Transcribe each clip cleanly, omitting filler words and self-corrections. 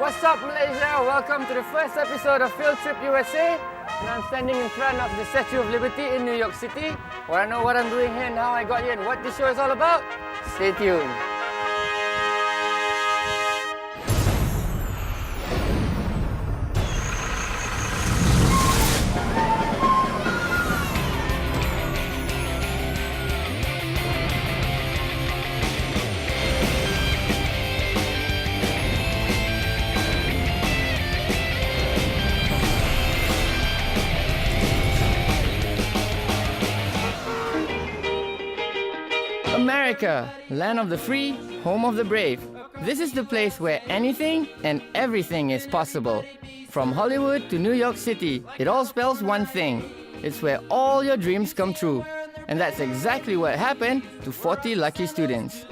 What's up, Malaysia? Welcome to the first episode of Field Trip USA. And I'm standing in front of the Statue of Liberty in New York City. Want to know what I'm doing here and how I got here and what this show is all about? Stay tuned. America, land of the free, home of the brave. This is the place where anything and everything is possible. From Hollywood to New York City, it all spells one thing. It's where all your dreams come true. And that's exactly what happened to 40 lucky students.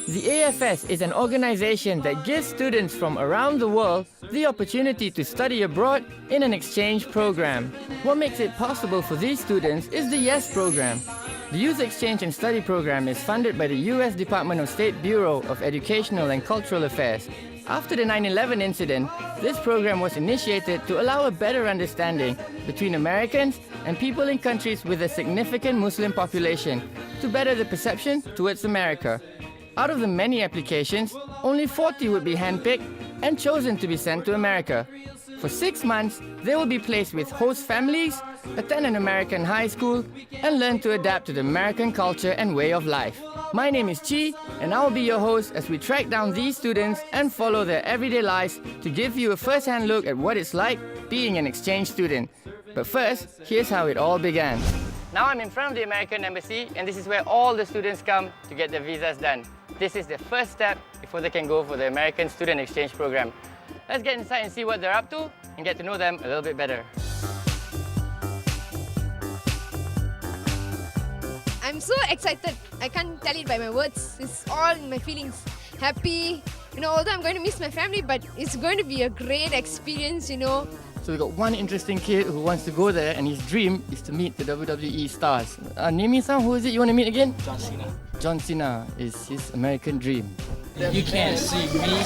The AFS is an organization that gives students from around the world the opportunity to study abroad in an exchange program. What makes it possible for these students is the YES program. The Youth Exchange and Study Program is funded by the US Department of State Bureau of Educational and Cultural Affairs. After the 9/11 incident, this program was initiated to allow a better understanding between Americans and people in countries with a significant Muslim population to better the perception towards America. Out of the many applications, only 40 would be handpicked and chosen to be sent to America. For 6 months, they will be placed with host families, attend an American high school, and learn to adapt to the American culture and way of life. My name is Chi, and I'll be your host as we track down these students and follow their everyday lives to give you a first-hand look at what it's like being an exchange student. But first, here's how it all began. Now I'm in front of the American Embassy, and this is where all the students come to get their visas done. This is the first step before they can go for the American Student Exchange Program. Let's get inside and see what they're up to and get to know them a little bit better. I'm so excited. I can't tell it by my words. It's all in my feelings. Happy. Although I'm going to miss my family, but it's going to be a great experience, So we got one interesting kid who wants to go there, and his dream is to meet the WWE stars. Name me some. Who is it you want to meet again? John Cena. John Cena is his American dream. You can't see me.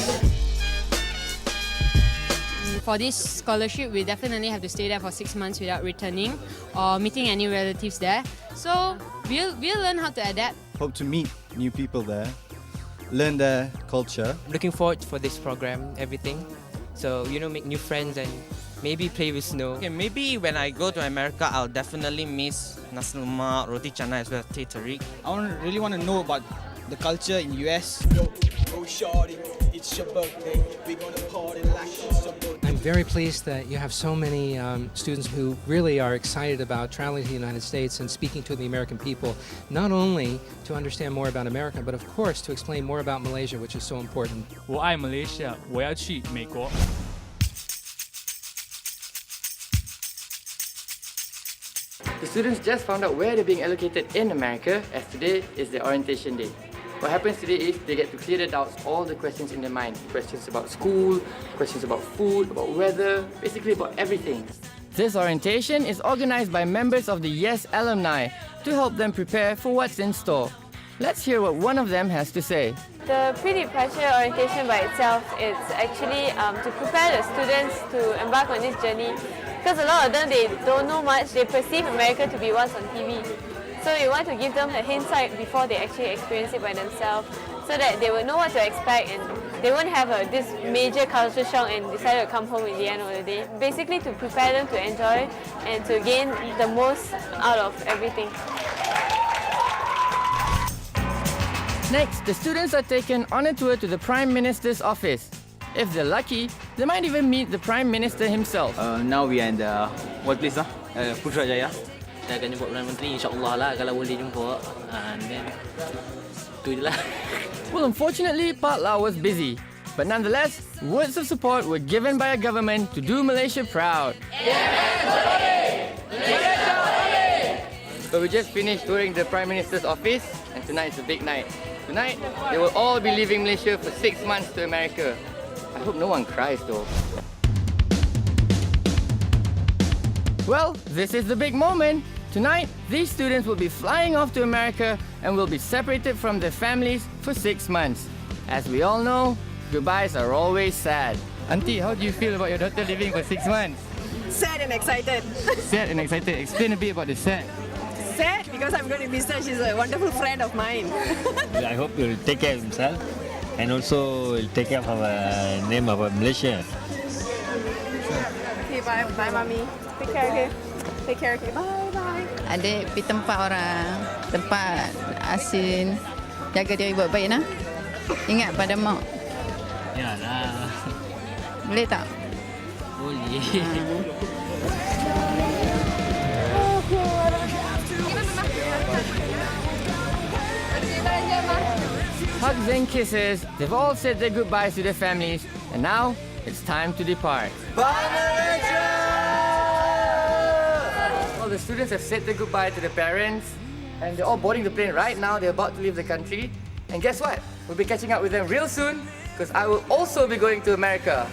For this scholarship, we definitely have to stay there for 6 months without returning or meeting any relatives there. So we'll learn how to adapt. Hope to meet new people there, learn their culture. Looking forward for this program, everything. So, make new friends and maybe play with snow. Okay, maybe when I go to America, I'll definitely miss nasi lemak, roti canai as well as teh tarik. I really want to know about the culture in US. I'm very pleased that you have so many students who really are excited about traveling to the United States and speaking to the American people, not only to understand more about America, but of course to explain more about Malaysia, which is so important. 我爱 Malaysia， 我要去美国。 The students just found out where they're being allocated in America, as today is their orientation day. What happens today is they get to clear the doubts, all the questions in their mind. Questions about school, questions about food, about weather, basically about everything. This orientation is organized by members of the YES alumni to help them prepare for what's in store. Let's hear what one of them has to say. The pre-departure orientation by itself is actually to prepare the students to embark on this journey, because a lot of them, they don't know much. They perceive America to be what's on TV. So we want to give them a hindsight before they actually experience it by themselves, so that they will know what to expect and they won't have this major culture shock and decide to come home in the end of the day. Basically to prepare them to enjoy and to gain the most out of everything. Next, the students are taken on a tour to the Prime Minister's office. If they're lucky, they might even meet the Prime Minister himself. Now we are in the what place? Putrajaya. Saya akan jumpa Perdana Menteri, insyaAllah lah kalau boleh jumpa. And then, tu je lah. Well, unfortunately, Pak Lau was busy. But nonetheless, words of support were given by a government to do Malaysia proud. But we just finished touring the Prime Minister's office, and tonight's a big night. Tonight, they will all be leaving Malaysia for 6 months to America. I hope no one cries though. Well, this is the big moment. Tonight, these students will be flying off to America and will be separated from their families for 6 months. As we all know, goodbyes are always sad. Auntie, how do you feel about your daughter living for 6 months? Sad and excited. Sad and excited. Explain a bit about the sad. Sad because I'm going to miss her. She's a wonderful friend of mine. I hope he'll take care of himself and also he'll take care of our name of Malaysia. Okay, bye. Bye, Mommy. Take care, okay? Take care, okay? Bye, bye. Adik pergi tempat orang, tempat asin. Jaga diri baik-baik nah. Ingat pada mak. Yalah. Boleh tak? Boleh. Hugs and kisses, they've all said their goodbyes to their families, and now it's time to depart. Bye, Malaysia! Well, the students have said their goodbye to their parents, and they're all boarding the plane right now. They're about to leave the country. And guess what? We'll be catching up with them real soon, because I will also be going to America.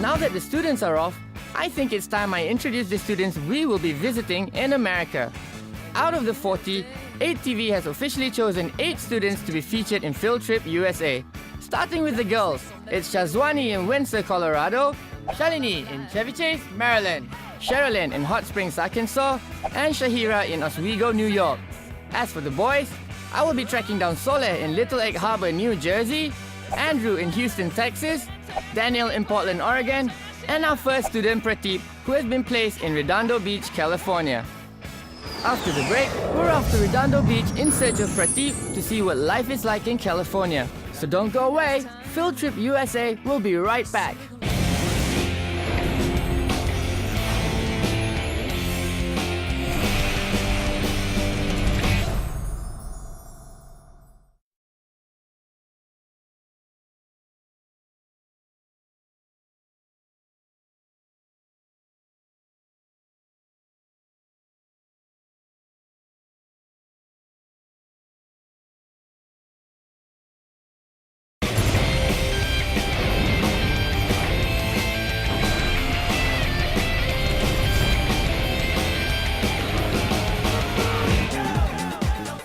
Now that the students are off, I think it's time I introduce the students we will be visiting in America. Out of the 40, 8TV has officially chosen 8 students to be featured in Field Trip USA. Starting with the girls, it's Shazwani in Windsor, Colorado, Shalini in Chevy Chase, Maryland, Sherilyn in Hot Springs, Arkansas, and Shahira in Oswego, New York. As for the boys, I will be tracking down Soleh in Little Egg Harbor, New Jersey, Andrew in Houston, Texas, Daniel in Portland, Oregon, and our first student Prateep, who has been placed in Redondo Beach, California. After the break, we're off to Redondo Beach in search of Prateep to see what life is like in California. So don't go away, Field Trip USA will be right back.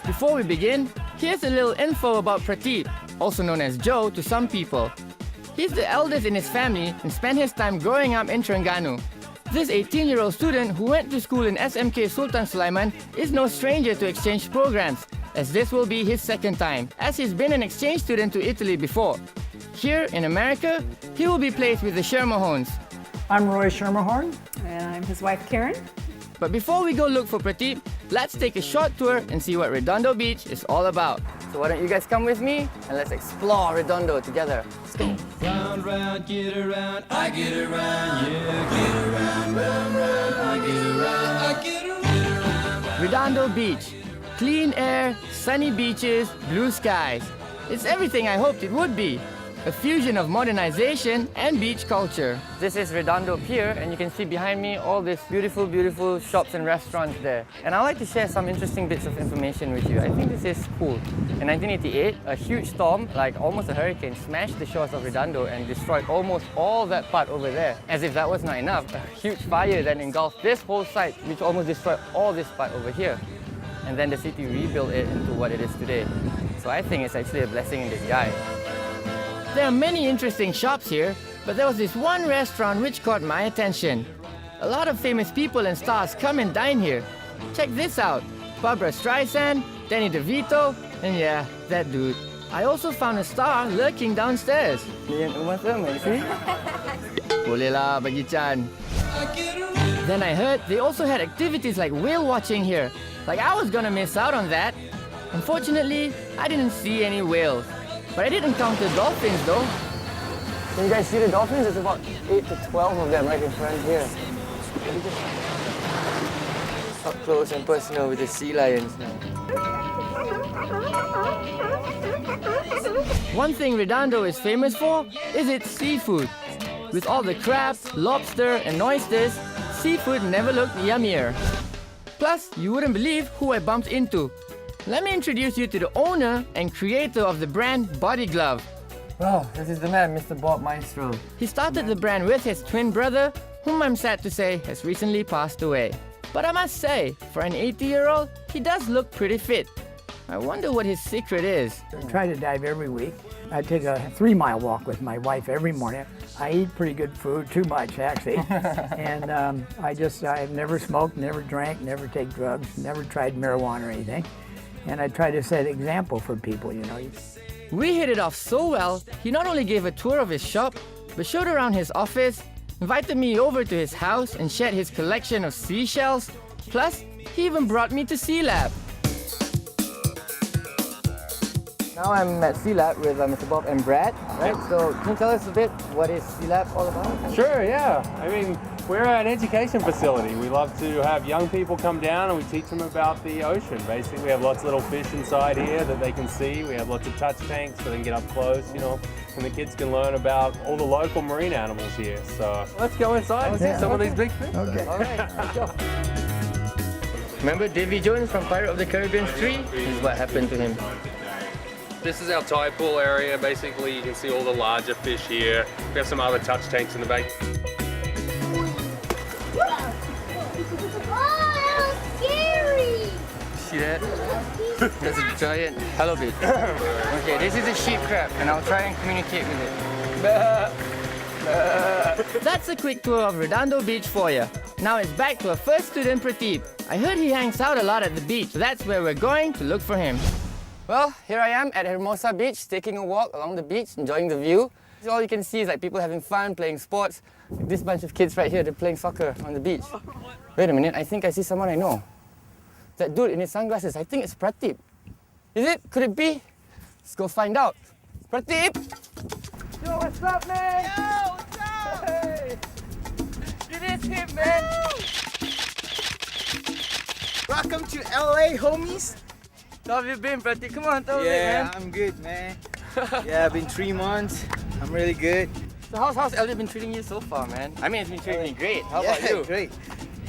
Before we begin, here's a little info about Prateep, also known as Joe to some people. He's the eldest in his family and spent his time growing up in Terengganu. This 18-year-old student who went to school in SMK Sultan Sulaiman is no stranger to exchange programs, as this will be his second time, as he's been an exchange student to Italy before. Here in America, he will be placed with the Schermerhorns. I'm Roy Schermerhorn, and I'm his wife Karen. But before we go look for Prateep, let's take a short tour and see what Redondo Beach is all about. So why don't you guys come with me and let's explore Redondo together. Let's go. Round, round, get around, I get around, yeah, get around, round, round, I get around, I get around. Redondo Beach. Clean air, sunny beaches, blue skies. It's everything I hoped it would be. A fusion of modernization and beach culture. This is Redondo Pier, and you can see behind me all these beautiful, beautiful shops and restaurants there. And I'd like to share some interesting bits of information with you. I think this is cool. In 1988, a huge storm, like almost a hurricane, smashed the shores of Redondo and destroyed almost all that part over there. As if that was not enough, a huge fire then engulfed this whole site, which almost destroyed all this part over here. And then the city rebuilt it into what it is today. So I think it's actually a blessing in disguise. There are many interesting shops here, but there was this one restaurant which caught my attention. A lot of famous people and stars come and dine here. Check this out, Barbra Streisand, Danny DeVito, and yeah, that dude. I also found a star lurking downstairs. Ni yang Uma Thurman, see? Boleh lah bagi Chan. Then I heard they also had activities like whale watching here. Like I was gonna miss out on that. Unfortunately, I didn't see any whales. But I did encounter dolphins though. Can you guys see the dolphins? There's about 8 to 12 of them right in front here. Up close and personal with the sea lions now. One thing Redondo is famous for is its seafood. With all the crabs, lobster and oysters, seafood never looked yummier. Plus, you wouldn't believe who I bumped into. Let me introduce you to the owner and creator of the brand Body Glove. Wow, this is the man, Mr. Bob Maestro. He started the brand with his twin brother, whom I'm sad to say has recently passed away. But I must say, for an 80-year-old, he does look pretty fit. I wonder what his secret is. I try to dive every week. I take a 3-mile walk with my wife every morning. I eat pretty good food, too much actually. And I've never smoked, never drank, never take drugs, never tried marijuana or anything. And I try to set an example for people, you know. We hit it off so well, he not only gave a tour of his shop, but showed around his office, invited me over to his house and shared his collection of seashells. Plus, he even brought me to Sea Lab. Now I'm at Sea Lab with Mr. Bob and Brad, right? So can you tell us a bit what is Sea Lab all about? Sure, yeah. I mean, we're an education facility. We love to have young people come down and we teach them about the ocean. Basically, we have lots of little fish inside here that they can see. We have lots of touch tanks so they can get up close, you know, and the kids can learn about all the local marine animals here. So let's go inside and see some of these big fish. Okay. All right, let's go. Remember Davy Jones from Pirate of the Caribbean 3? This is what happened to him. This is our tide pool area. Basically, you can see all the larger fish here. We have some other touch tanks in the back. See that? That's a giant halibut. Okay, this is a sheep crab, and I'll try and communicate with it. That's a quick tour of Redondo Beach for you. Now it's back to our first student, Prateep. I heard he hangs out a lot at the beach, so that's where we're going to look for him. Well, here I am at Hermosa Beach, taking a walk along the beach, enjoying the view. So all you can see is like people having fun, playing sports. Like this bunch of kids right here, they're playing soccer on the beach. Wait a minute, I think I see someone I know. That dude in his sunglasses, I think it's Prateep. Is it? Could it be? Let's go find out. Prateep! Yo, what's up, man? Yo, what's up? Hey! It is him, man! Welcome to LA, homies. How have you been, Prateep? Come on, tell me, man. Yeah, I'm good, man. Yeah, been 3 months. I'm really good. So how's Elliot been treating you so far, man? I mean, it's been treating me great. How about you? Great.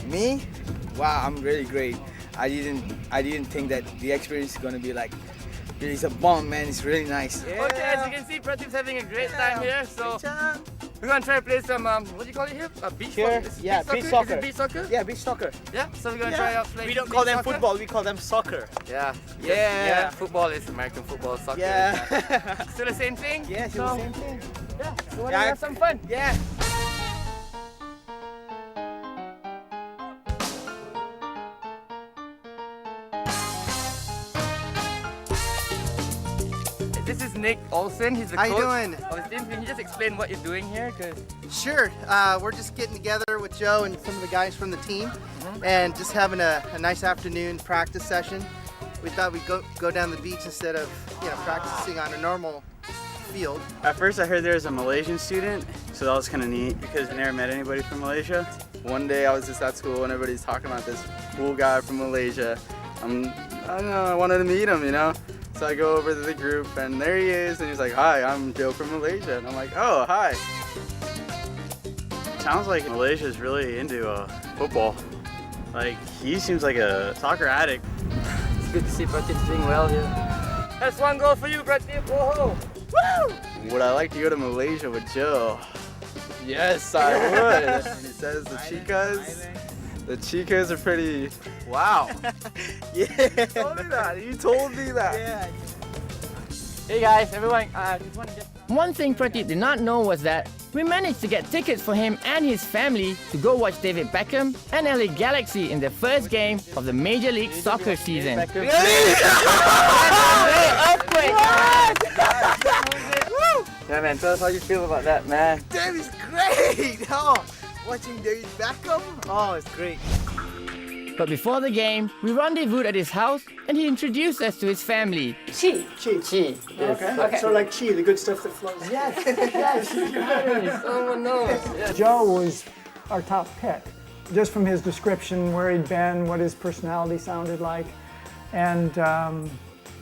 Me? Wow, I'm really great. I didn't think that the experience is gonna be like, it's a bomb, man. It's really nice. Yeah. Okay, as you can see, Prateep's having a great time here. So we're gonna try to play some what do you call it here? Beach Here? soccer? Yeah, beach soccer. Is it beach soccer? Yeah, beach soccer. Yeah. So we're gonna try out playing. We don't beach call them soccer? football. We call them soccer. Yeah. Yeah. Football is American football. Soccer. Yeah. Is still the same thing. Yeah, still the same thing. Yeah. So why don't we have some fun? Yeah. This is Nick Olsen. He's the How coach you doing? of his team. Can you just explain what you're doing here? Sure. We're just getting together with Joe and some of the guys from the team and just having a nice afternoon practice session. We thought we'd go down the beach instead of practicing on a normal field. At first I heard there was a Malaysian student, so that was kind of neat because we never met anybody from Malaysia. One day I was just at school and everybody's talking about this cool guy from Malaysia. I don't know, I wanted to meet him, you know? So I go over to the group and there he is and he's like, hi, I'm Joe from Malaysia. And I'm like, oh, hi. Sounds like Malaysia is really into football. Like, he seems like a soccer addict. It's good to see Prateep doing well here. That's one goal for you, Prateep. Whoa! Woo! Would I like to go to Malaysia with Joe? Yes, I would. He says the chicas. The chicas are pretty. Wow. Yeah. You told me that. You told me that. Yeah. Hey guys, everyone. One thing Prateep did not know was that we managed to get tickets for him and his family to go watch David Beckham and LA Galaxy in their first game of the Major League Soccer season. Yeah, man. Tell us how you feel about that, man. David's great. Oh, watching David Beckham. Oh, it's great. But before the game, we rendezvoused at his house and he introduced us to his family. Chi. Yes. Okay. So like chi, the good stuff that flows. Yes, yes. Someone knows. Yes. Joe was our top pick, just from his description, where he'd been, what his personality sounded like, and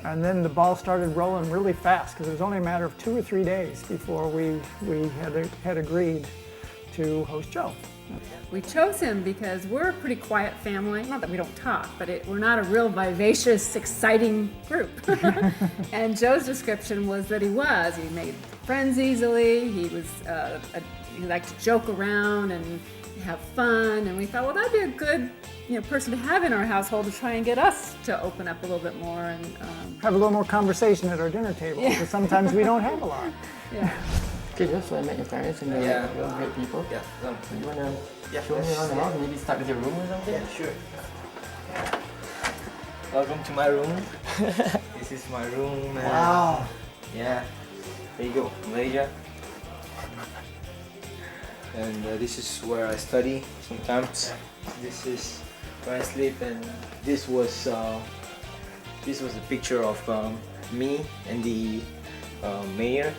then the ball started rolling really fast because it was only a matter of 2 or 3 days before we had agreed to host Joe. We chose him because we're a pretty quiet family. Not that we don't talk, but we're not a real vivacious, exciting group. And Joe's description was that he made friends easily. He liked to joke around and have fun. And we thought, well, that'd be a good person to have in our household to try and get us to open up a little bit more and Have a little more conversation at our dinner table, because sometimes we don't have a lot. Yeah. Okay, just so I met your parents and they're real great people. Yeah. So you wanna show me around the house? Maybe start with your room or something? Yeah, sure. Welcome to my room. This is my room. Wow. Yeah. There you go, Malaysia. And this is where I study sometimes. This is where I sleep, and this was a picture of me and the mayor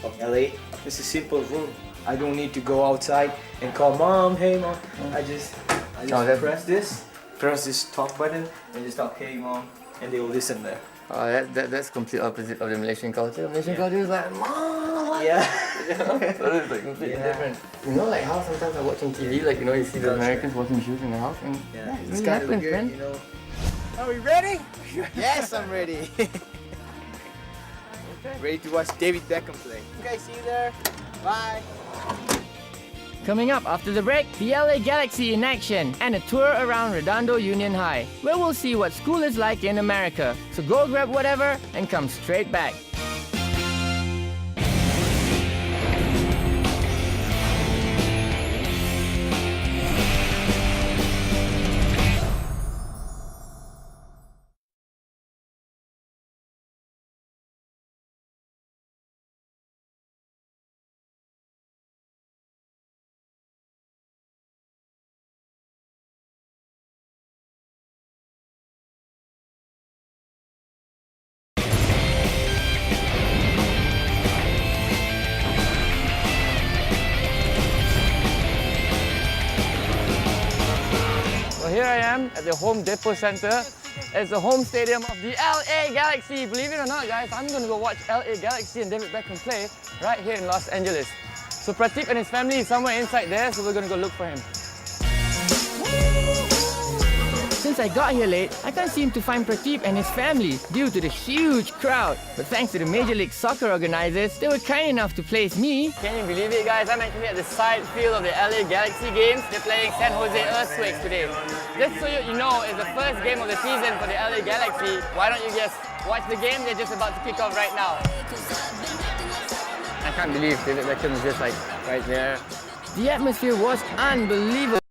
of LA. It's a simple room. I don't need to go outside and call mom, hey mom. I just press this talk button and just talk, hey mom, and they will listen there. That's complete opposite of the Malaysian culture. Malaysian culture is like, mom! Yeah. So it's like completely different. You know, like how sometimes I watch on TV, like, you see the Americans washing shoes in the house, and it It's really kind of happens, weird, man. Are we ready? Yes, I'm ready. Ready to watch David Beckham play. Okay, see you there. Bye. Coming up after the break, the LA Galaxy in action and a tour around Redondo Union High, where we'll see what school is like in America. So go grab whatever and come straight back. Well, here I am at the Home Depot Center. It's the home stadium of the LA Galaxy. Believe it or not, guys, I'm going to go watch LA Galaxy and David Beckham play right here in Los Angeles. So Prateep and his family is somewhere inside there, so we're going to go look for him. Since I got here late, I can't seem to find Prateep and his family due to the huge crowd. But thanks to the Major League Soccer organizers, they were kind enough to place me. Can you believe it, guys? I'm actually at the side field of the LA Galaxy games. They're playing San Jose Earthquakes today. Just so you know, it's the first game of the season for the LA Galaxy. Why don't you just watch the game? They're just about to kick off right now. I can't believe David Beckham is just like right there. The atmosphere was unbelievable.